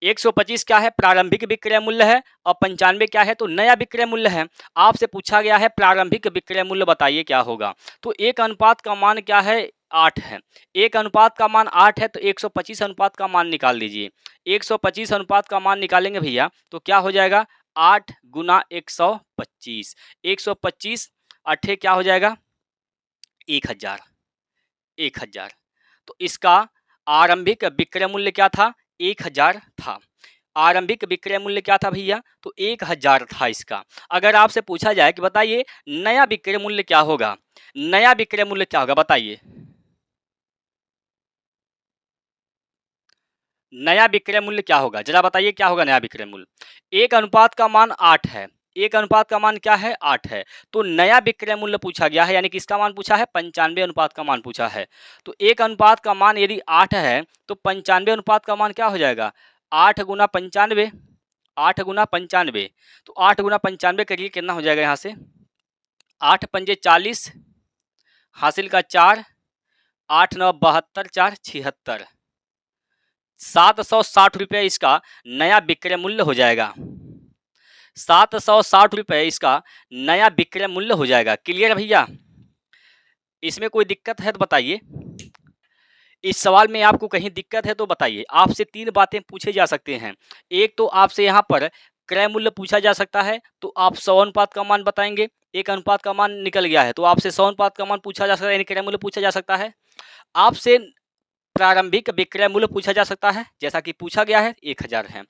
125 क्या है, प्रारंभिक विक्रय मूल्य है, और 95 क्या है, तो नया विक्रय मूल्य है। आपसे पूछा गया है प्रारंभिक विक्रय मूल्य बताइए क्या होगा। तो एक अनुपात का मान क्या है, 8 है। एक अनुपात का मान 8 है, तो 125 अनुपात का मान निकाल दीजिए। 125 अनुपात का मान निकालेंगे भैया, तो क्या हो जाएगा, 8 गुना 125, 125 अट्ठे क्या हो जाएगा, 1000। 1000, तो इसका आरंभिक विक्रय मूल्य क्या था, 1000 था। आरंभिक विक्रय मूल्य क्या था भैया, तो 1000 था इसका। अगर आपसे पूछा जाए कि बताइए नया विक्रय मूल्य क्या होगा, नया विक्रय मूल्य क्या होगा, बताइए नया विक्रय मूल्य क्या होगा, जरा बताइए क्या होगा नया विक्रय मूल्य। एक अनुपात का मान 8 है, एक अनुपात का मान क्या है, 8 है। तो नया विक्रय मूल्य पूछा गया है, यानी कि इसका मान पूछा है, 95 अनुपात का मान पूछा है। तो एक अनुपात का मान यदि 8 है, तो 95 अनुपात का मान क्या हो जाएगा, 8 गुना 95, 8 गुना 95। तो 8 गुना 95 करिए, कितना हो जाएगा, यहाँ से 8 पंजे 40, हासिल का 4, 8 9 72, 4 76, 760 रुपये इसका नया विक्रय मूल्य हो जाएगा। 760 रुपये इसका नया विक्रय मूल्य हो जाएगा। क्लियर भैया, इसमें कोई दिक्कत है तो बताइए। इस सवाल में आपको कहीं दिक्कत है तो बताइए। आपसे 3 बातें पूछे जा सकते हैं। एक तो आपसे यहाँ पर क्रय मूल्य पूछा जा सकता है तो आप 100 अनुपात का मान बताएंगे, 1 अनुपात का मान निकल गया है तो आपसे 100 अनुपात का मान पूछा जा सकता है, यानी क्रय मूल्य पूछा जा सकता है। आपसे प्रारंभिक विक्रय मूल्य पूछा जा सकता है, जैसा कि पूछा गया है 1000 है।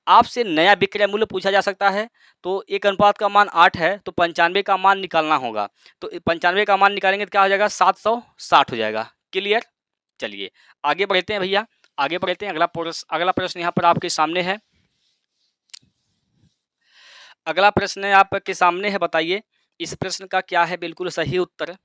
आपसे नया विक्रय मूल्य पूछा जा सकता है, तो 1 अनुपात का मान 8 है तो 95 का मान निकालना होगा, तो 95 का मान निकालेंगे तो क्या हो जाएगा, 760 हो जाएगा। क्लियर। चलिए आगे बढ़ते हैं भैया, आगे बढ़ते हैं। अगला प्रश्न यहाँ पर आपके सामने है। अगला प्रश्न आपके सामने है, बताइए इस प्रश्न का क्या है बिल्कुल सही उत्तर।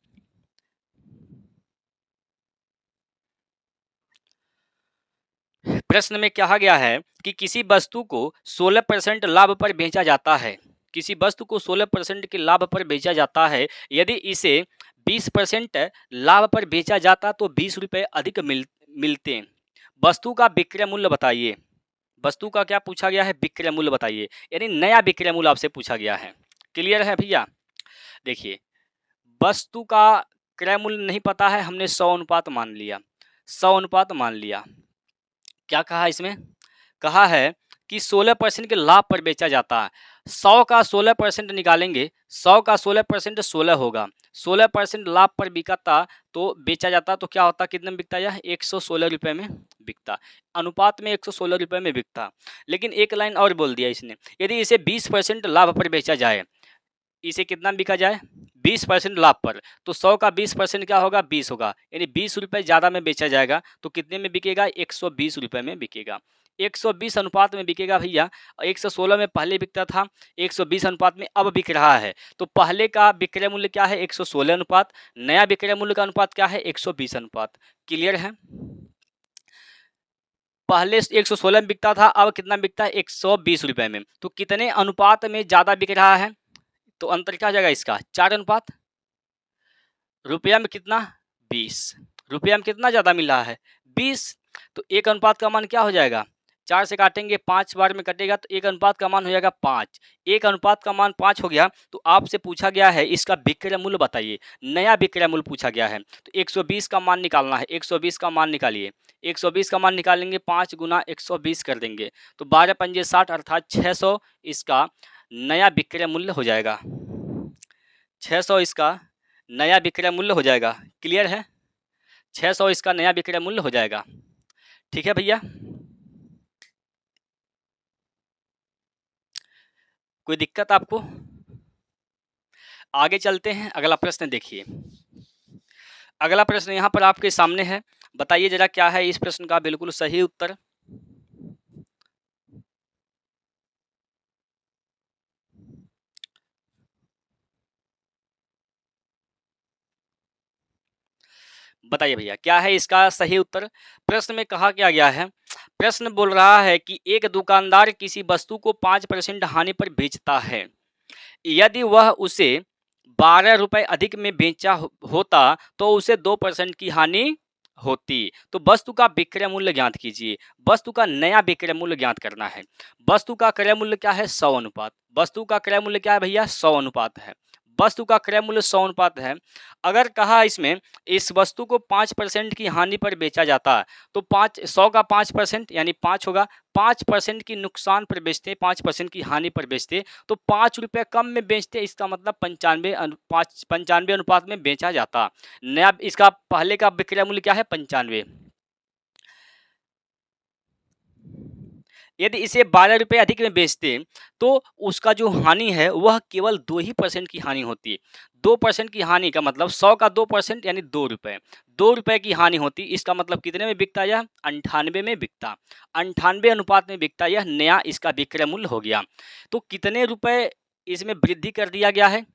प्रश्न में कहा गया है कि किसी वस्तु को 16% लाभ पर बेचा जाता है, किसी वस्तु को 16% के लाभ पर बेचा जाता है, यदि इसे 20% लाभ पर बेचा जाता तो 20 रुपये अधिक मिलते। वस्तु का विक्रय मूल्य बताइए। वस्तु का क्या पूछा गया है, विक्रय मूल्य बताइए, यानी नया विक्रय मूल्य आपसे पूछा गया है। क्लियर है भैया। देखिए वस्तु का क्रय मूल्य नहीं पता है, हमने 100 अनुपात मान लिया, 100 अनुपात मान लिया। क्या कहा इसमें, कहा है कि 16% के लाभ पर बेचा जाता है। 100 का 16% निकालेंगे, 100 का 16% 16 होगा, 16% लाभ पर बिकता तो बेचा जाता तो क्या होता, कितने में बिकता, यह 116 रुपये में बिकता, अनुपात में 116 रुपये में बिकता। लेकिन एक लाइन और बोल दिया इसने, यदि इसे 20% लाभ पर बेचा जाए, इसे कितना बिका जाए, 20% लाभ पर, तो 100 का 20% क्या होगा, 20 होगा, यानी 20 रुपये ज़्यादा में बेचा जाएगा तो कितने में बिकेगा, 120 रुपये में बिकेगा। 120 अनुपात में बिकेगा भैया, 116 में पहले बिकता था, 120 अनुपात में अब बिक रहा है। तो पहले का विक्रय मूल्य क्या है, 116 अनुपात, नया विक्रय मूल्य का अनुपात क्या है, 120 अनुपात। क्लियर है। पहले 116 में बिकता था, अब कितना बिकता है, 120 रुपये में। तो कितने अनुपात में ज़्यादा बिक रहा है, तो अंतर क्या हो जाएगा इसका, 4 अनुपात। रुपया में कितना, 20, रुपया में कितना ज़्यादा मिल रहा है, 20। तो 1 अनुपात का मान क्या हो जाएगा, 4 से काटेंगे 5 बार में कटेगा तो 1 अनुपात का मान हो जाएगा 5। 1 अनुपात का मान 5 हो गया, तो आपसे पूछा गया है इसका विक्रय मूल्य बताइए, नया विक्रय मूल्य पूछा गया है। तो 120 का मान निकालना है, 120 का मान निकालिए, 120 का मान निकालेंगे, 5 गुना 120 कर देंगे तो 12 पंजे 60 अर्थात 600 इसका नया विक्रय मूल्य हो जाएगा, 600 इसका नया विक्रय मूल्य हो जाएगा। क्लियर है, 600 इसका नया विक्रय मूल्य हो जाएगा। ठीक है भैया, कोई दिक्कत आपको। आगे चलते हैं, अगला प्रश्न देखिए। अगला प्रश्न यहाँ पर आपके सामने है, बताइए जरा क्या है इस प्रश्न का बिल्कुल सही उत्तर। बताइए भैया क्या है इसका सही उत्तर। प्रश्न में कहा क्या गया है, प्रश्न बोल रहा है कि एक दुकानदार किसी वस्तु को 5% हानि पर बेचता है, यदि वह उसे 12 रुपये अधिक में बेचा होता तो उसे 2% की हानि होती। तो वस्तु का विक्रय मूल्य ज्ञात कीजिए, वस्तु का नया विक्रय मूल्य ज्ञात करना है। वस्तु का क्रय मूल्य क्या है, 100 अनुपात, वस्तु का क्रय मूल्य क्या है भैया, 100 अनुपात है, वस्तु का क्रय मूल्य 100 अनुपात है। अगर कहा इसमें इस वस्तु को 5% की हानि पर बेचा जाता है तो 100 का 5% यानी 5 होगा, 5% की नुकसान पर बेचते, 5% की हानि पर बेचते तो 5 रुपये कम में बेचते, इसका मतलब 95 अनुपात में बेचा जाता। नया इसका पहले का विक्रय मूल्य क्या है, 95। यदि इसे 12 रुपये अधिक में बेचते तो उसका जो हानि है वह केवल 2% की हानि होती है। 2% की हानि का मतलब 100 का 2% यानी 2 रुपये, 2 रुपये की हानि होती, इसका मतलब कितने में बिकता, यह 98 में बिकता, 98 अनुपात में बिकता, यह नया इसका विक्रय मूल्य हो गया। तो कितने रुपए इसमें वृद्धि कर दिया गया है,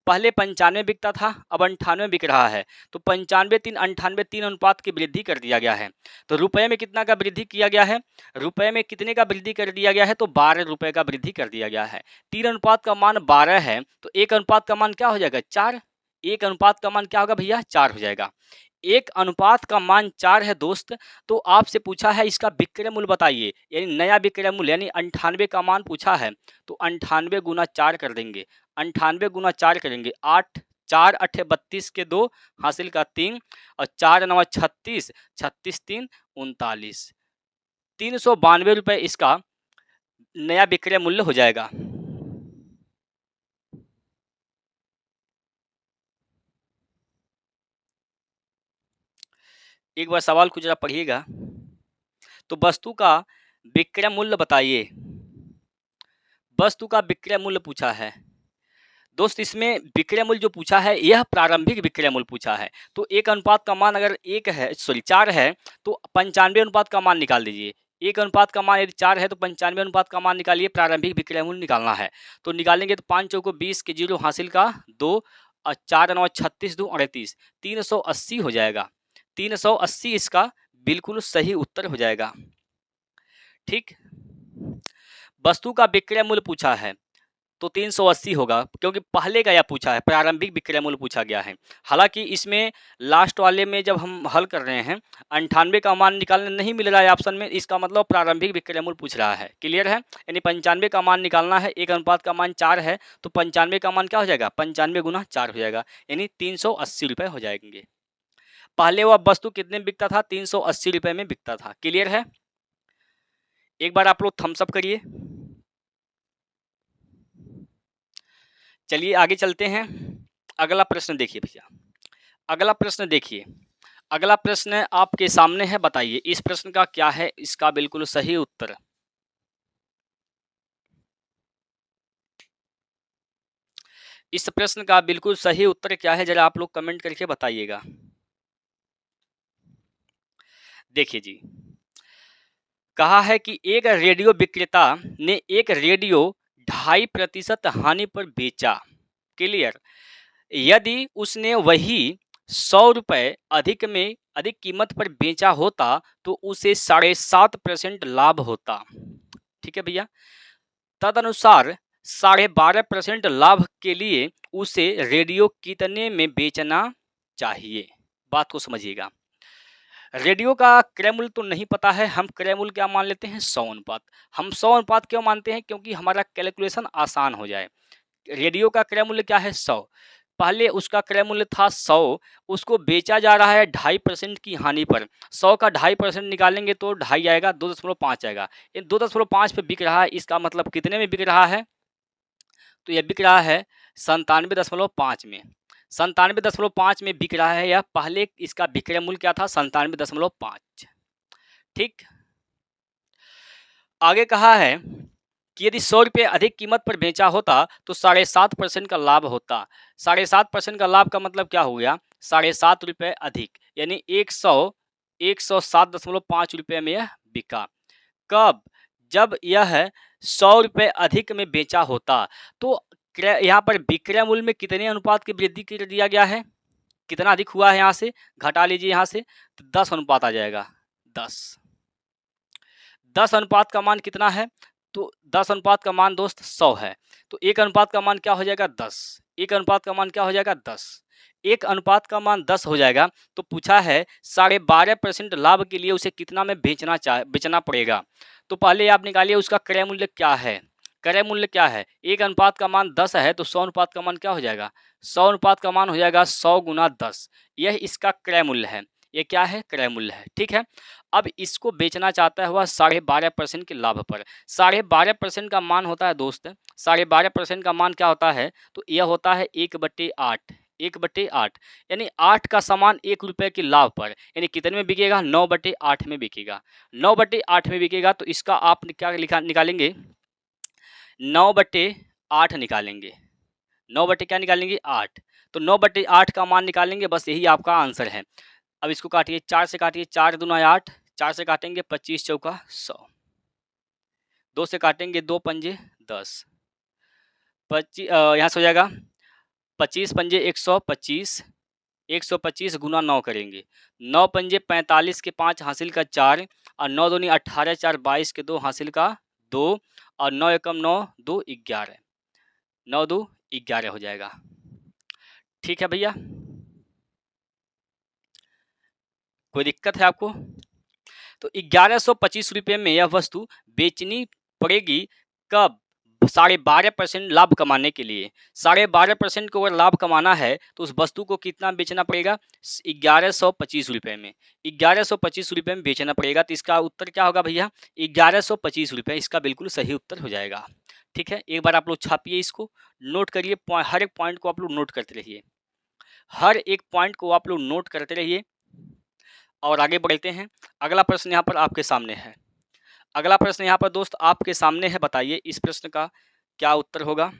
पहले 95 बिकता था अब 98 बिक रहा है, तो 95 3 98 3 अनुपात की वृद्धि कर दिया गया है। तो रुपए में कितना का वृद्धि किया गया है, रुपए में कितने का वृद्धि कर दिया गया है, तो 12 रुपये का वृद्धि कर दिया गया है। 3 अनुपात का मान 12 है तो 1 अनुपात का मान क्या हो जाएगा, 4। 1 अनुपात का मान क्या होगा भैया, 4 हो जाएगा। 1 अनुपात का मान 4 है दोस्त। तो आपसे पूछा है इसका विक्रय मूल्य बताइए, यानी नया विक्रय मूल्य, यानी 98 का मान पूछा है तो 98 गुना 4 कर देंगे, 98 गुना 4 करेंगे, 8 4 8 32 के 2 हासिल का 3 और 4 9 36, 36 3 39, 392 रुपये इसका नया विक्रय मूल्य हो जाएगा। एक बार सवाल को जरा पढ़िएगा। तो वस्तु का विक्रय मूल्य बताइए। वस्तु का विक्रय मूल्य पूछा है दोस्त। इसमें विक्रय मूल्य जो पूछा है यह प्रारंभिक विक्रय मूल्य पूछा है। तो एक अनुपात का मान अगर 4 है तो 95 अनुपात का मान निकाल दीजिए। एक अनुपात का मान यदि 4 है तो 95 अनुपात का मान निकालिए। प्रारंभिक विक्रय मूल्य निकालना है तो निकालेंगे तो 5 चौको 20 के 0 हासिल का 2 और 4 9 36 2 38 380 हो जाएगा। 380 इसका बिल्कुल सही उत्तर हो जाएगा। ठीक, वस्तु का विक्रय मूल्य पूछा है तो 380 होगा, क्योंकि पहले का यह पूछा है, प्रारंभिक विक्रय मूल्य पूछा गया है। हालांकि इसमें लास्ट वाले में जब हम हल कर रहे हैं 98 का मान निकालने नहीं मिल रहा है ऑप्शन में, इसका मतलब प्रारंभिक विक्रय मूल्य पूछ रहा है। क्लियर है? यानी 95 का मान निकालना है। एक अनुपात का मान 4 है तो 95 का मान क्या हो जाएगा? 95 गुना 4 हो जाएगा, यानी 380 रुपये हो जाएंगे। पहले वह वस्तु कितने में बिकता था? 380 रुपये में बिकता था। क्लियर है? एक बार आप लोग थम्सअप करिए। चलिए आगे चलते हैं। अगला प्रश्न देखिए भैया, अगला प्रश्न देखिए। अगला प्रश्न आपके सामने है, बताइए इस प्रश्न का क्या है इसका बिल्कुल सही उत्तर। इस प्रश्न का बिल्कुल सही उत्तर क्या है जरा आप लोग कमेंट करके बताइएगा। देखिए जी, कहा है कि एक रेडियो विक्रेता ने एक रेडियो 2.5% हानि पर बेचा। क्लियर? यदि उसने वही 100 रुपये अधिक कीमत पर बेचा होता तो उसे 7.5% लाभ होता। ठीक है भैया? तदनुसार 12.5% लाभ के लिए उसे रेडियो कितने में बेचना चाहिए? बात को समझिएगा। रेडियो का क्रय मूल्य तो नहीं पता है, हम क्रय मूल्य क्या मान लेते हैं? 100 अनुपात। हम 100 अनुपात क्यों मानते हैं? क्योंकि हमारा कैलकुलेशन आसान हो जाए। रेडियो का क्रय मूल्य क्या है? 100। पहले उसका क्रय मूल्य था 100, उसको बेचा जा रहा है 2.5% की हानि पर। 100 का 2.5% निकालेंगे तो 2.5 आएगा, 2.5 आएगा। ये 2.5 पे बिक रहा है, इसका मतलब कितने में बिक रहा है? तो यह बिक रहा है 97.5 में। 97.5 में बिक रहा है यह। पहले इसका विक्रय मूल्य क्या था? 97.5। ठीक, आगे कहा है कि यदि 100 रुपये अधिक कीमत पर बेचा होता तो 7.5% का लाभ होता। 7.5% का लाभ का मतलब क्या हो गया? 7.5 रुपये अधिक, यानी 107.5 रुपये में यह बिका। कब? जब यह 100 रुपये अधिक में बेचा होता। तो यहाँ पर विक्रय मूल्य में कितने अनुपात की वृद्धि कर दिया गया है? कितना अधिक हुआ है? यहाँ से घटा लीजिए, यहाँ से तो 10 अनुपात आ जाएगा। 10 अनुपात का मान कितना है? तो 10 अनुपात का मान दोस्त 100 है, तो एक अनुपात का मान क्या हो जाएगा? 10। एक अनुपात का मान क्या हो जाएगा? 10। एक अनुपात का मान 10 हो जाएगा। तो पूछा है 12.5% लाभ के लिए उसे कितना में बेचना पड़ेगा। तो पहले आप निकालिए उसका क्रय मूल्य क्या है। क्रय मूल्य क्या है? एक अनुपात का मान 10 है तो 100 अनुपात का मान क्या हो जाएगा? 100 अनुपात का मान हो जाएगा 100 गुना 10। यह इसका क्रय मूल्य है। ये क्या है? क्रय मूल्य है। ठीक है, अब इसको बेचना चाहता है वह 12.5% के लाभ पर। 12.5% का मान होता है दोस्त, 12.5% का मान क्या होता है? तो यह होता है 1/8। 1/8 यानी 8 का सामान 1 रुपये के लाभ पर, यानी कितने में बिकेगा? 9/8 में बिकेगा। 9/8 में बिकेगा तो इसका आप क्या निकालेंगे? 9/8 निकालेंगे। 9 क्या निकालेंगे? 8। तो 9/8 का मान निकालेंगे, बस यही आपका आंसर है। अब इसको काटिए, 4 से काटिए, 4 दूना 8, 4 से काटेंगे 25 चौका 100, 2 से काटेंगे 2 पंजे 10, 25 यहाँ से हो जाएगा 25 पंजे 125, 125 गुना 9 करेंगे, 9 पंजे 45 के 5 हासिल का 4 और 9 दूनी 18, 4 22 के 2 हासिल का 2 और 9 एकम 9, 2 11, 9 2 11 हो जाएगा। ठीक है भैया, कोई दिक्कत है आपको? तो 1125 रुपये में यह वस्तु बेचनी पड़ेगी कब? 12.5% लाभ कमाने के लिए 12.5% को अगर लाभ कमाना है तो उस वस्तु को कितना बेचना पड़ेगा? 1125 रुपये में। 1125 रुपये में बेचना पड़ेगा। तो इसका उत्तर क्या होगा भैया? 1125 रुपये इसका बिल्कुल सही उत्तर हो जाएगा। ठीक है, एक बार आप लोग छापिए, इसको नोट करिए, हर एक पॉइंट को आप लोग नोट करते रहिए, हर एक पॉइंट को आप लोग नोट करते रहिए। और आगे बढ़ते हैं। अगला प्रश्न यहाँ पर आपके सामने है। अगला प्रश्न यहाँ पर दोस्त आपके सामने है, बताइए इस प्रश्न का क्या उत्तर होगा?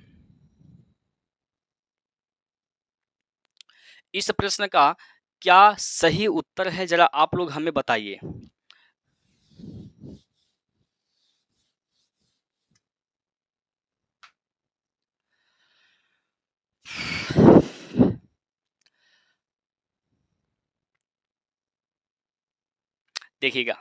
इस प्रश्न का क्या सही उत्तर है, जरा आप लोग हमें बताइए। देखिएगा,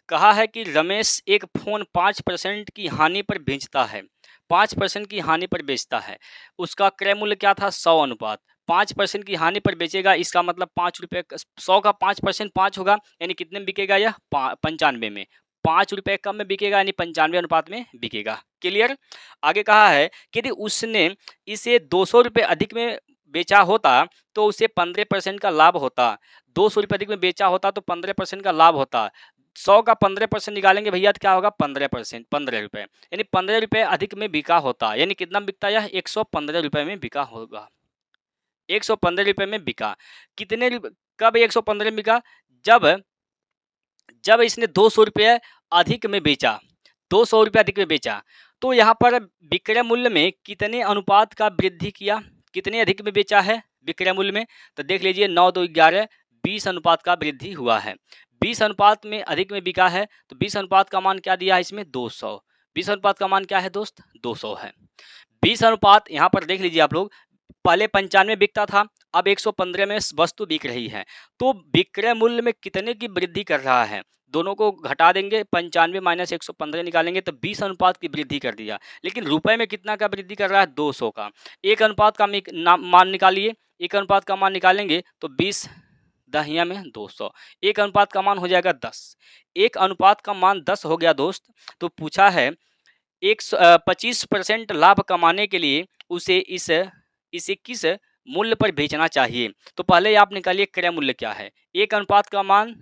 कहा है कि रमेश एक फोन 5% की हानि पर बेचता है, 5% की हानि पर बेचता है। उसका क्रय मूल्य क्या था? 100 अनुपात 5% की हानि पर बेचेगा। इसका मतलब 5 रुपये, 100 का 5% 5 होगा, यानी कितने में बिकेगा यह? 95 में। 5 रुपये कम में बिकेगा, यानी 95 अनुपात में बिकेगा। क्लियर? आगे कहा है कि यदि उसने इसे 200 रुपये अधिक में बेचा होता तो उसे 15% का लाभ होता। 200 रुपये अधिक में बेचा होता तो 15% का लाभ होता। 100 का 15% निकालेंगे भैया तो क्या होगा? 15%, 15 रुपये, यानी 15 रुपये अधिक में बिका होता। यानी कितना में बिकता? यह 115 रुपये में बिका होगा। 115 रुपये में बिका। कितने कब 115 में बिका? जब इसने 200 रुपये अधिक में बेचा, 200 रुपये अधिक में बेचा, तो यहाँ पर विक्रय मूल्य में कितने अनुपात का वृद्धि किया? कितने अधिक में बेचा है विक्रय मूल्य में? तो देख लीजिए, 9, 2, 11, 20 अनुपात का वृद्धि हुआ है। 20 अनुपात में अधिक में बिका है, तो 20 अनुपात का मान क्या दिया है इसमें? 200। 20 अनुपात का मान क्या है दोस्त? 200 है। 20 अनुपात यहाँ पर देख लीजिए आप लोग, पहले 95 बिकता था, अब 115 में वस्तु बिक रही है, तो विक्रय मूल्य में कितने की वृद्धि कर रहा है? दोनों को घटा देंगे, 95 माइनस 115 निकालेंगे तो 20 अनुपात की वृद्धि कर दिया। लेकिन रुपए में कितना का वृद्धि कर रहा है? 200 का। एक अनुपात का मान निकालिए, एक अनुपात का मान निकालेंगे तो 20 दहिया में 200, एक अनुपात का मान हो जाएगा 10। एक अनुपात का मान 10 हो गया दोस्त। तो पूछा है 25% लाभ कमाने के लिए उसे इसे किस मूल्य पर बेचना चाहिए? तो पहले आप निकालिए क्रय मूल्य क्या है। एक अनुपात का मान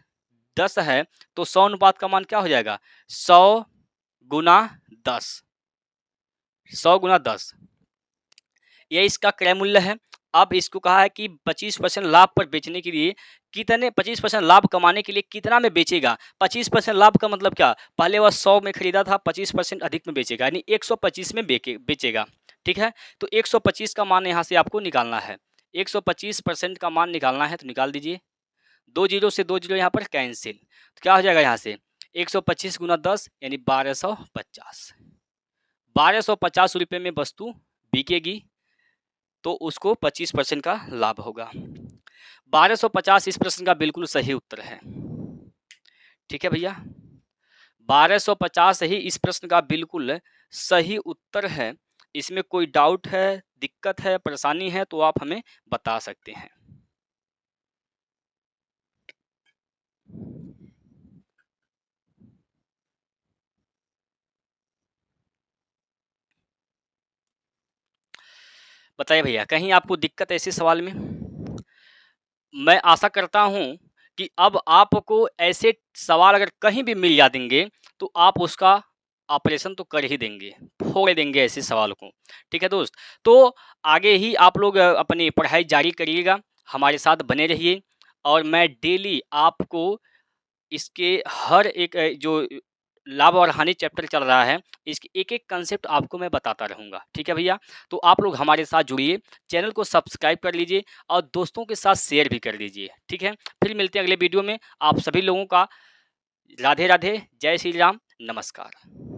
10 है, तो 100 अनुपात का मान क्या हो जाएगा? 100 गुना 10, 100 गुना 10, यह इसका क्रय मूल्य है। अब इसको कहा है कि 25% लाभ पर बेचने के लिए कितने, 25% लाभ कमाने के लिए कितना में बेचेगा? 25% लाभ का मतलब क्या? पहले वह 100 में खरीदा था, 25% अधिक में बेचेगा, यानी 125 में बेचेगा। ठीक है, तो 125 का मान यहाँ से आपको निकालना है। 125% का मान निकालना है, तो निकाल दीजिए। 2 जीरो से 2 जीरो यहाँ पर कैंसिल, तो क्या हो जाएगा यहाँ से? 125 गुना 10 यानी 1250। 1250 रुपये में वस्तु बिकेगी, तो उसको 25% का लाभ होगा। 1250 इस प्रश्न का बिल्कुल सही उत्तर है। ठीक है भैया, 1250 ही इस प्रश्न का बिल्कुल सही उत्तर है। इसमें कोई डाउट है, दिक्कत है, परेशानी है तो आप हमें बता सकते हैं। बताइए भैया, कहीं आपको दिक्कत ऐसे सवाल में? मैं आशा करता हूं कि अब आपको ऐसे सवाल अगर कहीं भी मिल जाएंगे तो आप उसका ऑपरेशन तो कर ही देंगे, फोड़ देंगे ऐसे सवाल को। ठीक है दोस्त, तो आगे ही आप लोग अपनी पढ़ाई जारी करिएगा, हमारे साथ बने रहिए, और मैं डेली आपको इसके हर एक जो लाभ और हानि चैप्टर चल रहा है, इसकी एक एक कंसेप्ट आपको मैं बताता रहूँगा। ठीक है भैया, तो आप लोग हमारे साथ जुड़िए, चैनल को सब्सक्राइब कर लीजिए और दोस्तों के साथ शेयर भी कर दीजिए। ठीक है, फिर मिलते हैं अगले वीडियो में। आप सभी लोगों का राधे राधे, जय श्री राम, नमस्कार।